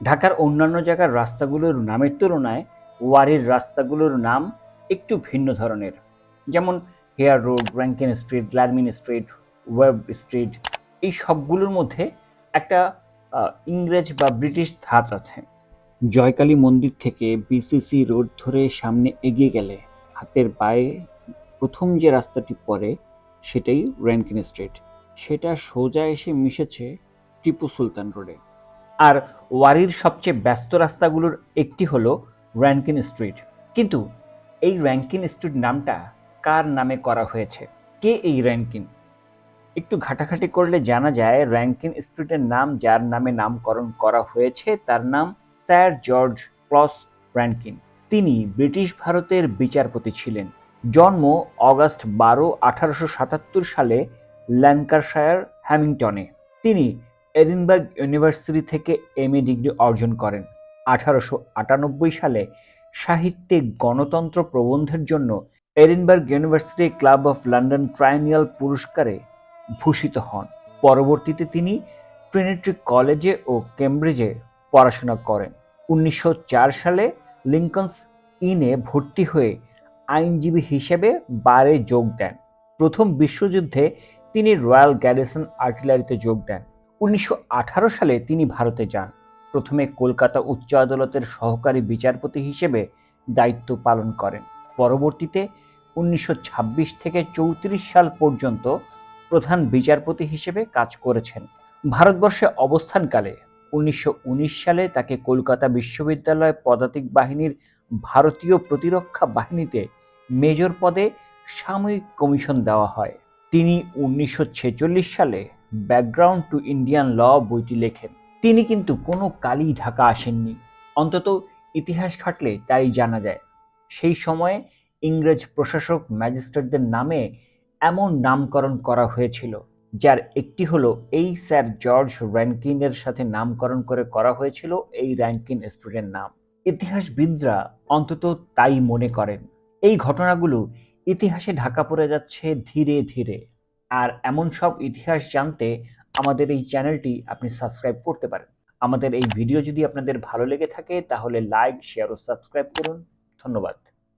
ঢাকার অন্যান্য জায়গার রাস্তাগুলোর নামের তুলনায় ওয়ারির রাস্তাগুলোর নাম একটু ভিন্ন ধরনের। যেমন Hare Road, Rankin Street, Larmini Street, Webb Street, এই সবগুলোর মধ্যে একটা ইংরেজ বা ব্রিটিশ ধাঁচ আছে। জয়কালী মন্দির থেকে বিসিসি রোড ধরে সামনে এগিয়ে গেলে হাতের বাঁয়ে প্রথম যে রাস্তাটি পড়ে সেটাই র্যাঙ্কিন স্ট্রিট। সেটা সোজা এসে মিশেছে টিপু সুলতান রোডে। আর ওয়ারির সবচেয়ে ব্যস্ত রাস্তাগুলোর একটি হলো র্যাঙ্কিন স্ট্রিট। কিন্তু এই র্যাঙ্কিন স্ট্রিট নামটা কার নামে করা হয়েছে? কে এই র্যাঙ্কিন? একটু ঘাটাঘাটি করলে জানা যায় র্যাঙ্কিন স্ট্রিটের নাম যার নামে নামকরণ করা হয়েছে তার নাম স্যার জর্জ ক্লস র্যাঙ্কিন। তিনি ব্রিটিশ ভারতের বিচারপতি ছিলেন। জন্ম অগাস্ট 12, 1877 সালে ল্যাঙ্কাশায়ার হ্যামিল্টনে। তিনি এডিনবার্গ ইউনিভার্সিটি থেকে এমএ ডিগ্রি অর্জন করেন। 1898 সালে সাহিত্যে গণতন্ত্র প্রবন্ধের জন্য Edinburgh University Club of London triennial পুরস্কারে ভূষিত হন। পরবর্তীতে তিনি ট্রিনিটি কলেজে ও কেমব্রিজে পড়াশোনা করেন। 1904 সালে লিঙ্কনস ইনে ভর্তি হয়ে আইনজীবী হিসেবে বারে যোগ দেন। প্রথম বিশ্বযুদ্ধে তিনি রয়্যাল গ্যারিসন আর্টিলারিতে যোগ দেন। 1918 সালে তিনি ভারতে যান। প্রথমে কলকাতা উচ্চ আদালতের সহকারী বিচারপতি হিসেবে দায়িত্ব পালন করেন। পরবর্তীতে 1926 থেকে 34 সাল পর্যন্ত প্রধান বিচারপতি হিসেবে কাজ করেছেন। ভারতবর্ষে অবস্থানকালে 1919 সালে তাকে কলকাতা বিশ্ববিদ্যালয় পদাতিক বাহিনীর ভারতীয় প্রতিরক্ষা বাহিনীতে মেজর পদে সাময়িক কমিশন দেওয়া হয়। তিনি 1946 সালে ব্যাকগ্রাউন্ড টু ইন্ডিয়ান ল বইটি লেখেন। তিনি কিন্তু কোনো কালই ঢাকা আসেননি, অন্তত ইতিহাস ঘাঁটলে তাই জানা যায়। সেই সময়ে ইংরেজ প্রশাসক ম্যাজিস্ট্রেটদের নামে এমন নামকরণ করা হয়েছিল, যার একটি হলো এই স্যার জর্জ র্যাঙ্কিনের সাথে নামকরণ করে করা হয়েছিল এই র্যাঙ্কিন স্ট্রিটের নাম। ইতিহাসবিদরা অন্তত তাই মনে করেন। এই ঘটনাগুলো ইতিহাসে ঢাকা পড়ে যাচ্ছে ধীরে ধীরে। আর এমন সব ইতিহাস জানতে আমাদের এই চ্যানেলটি আপনি সাবস্ক্রাইব করতে পারেন। আমাদের এই ভিডিও যদি আপনাদের ভালো লেগে থাকে তাহলে লাইক, শেয়ার ও সাবস্ক্রাইব করুন। ধন্যবাদ।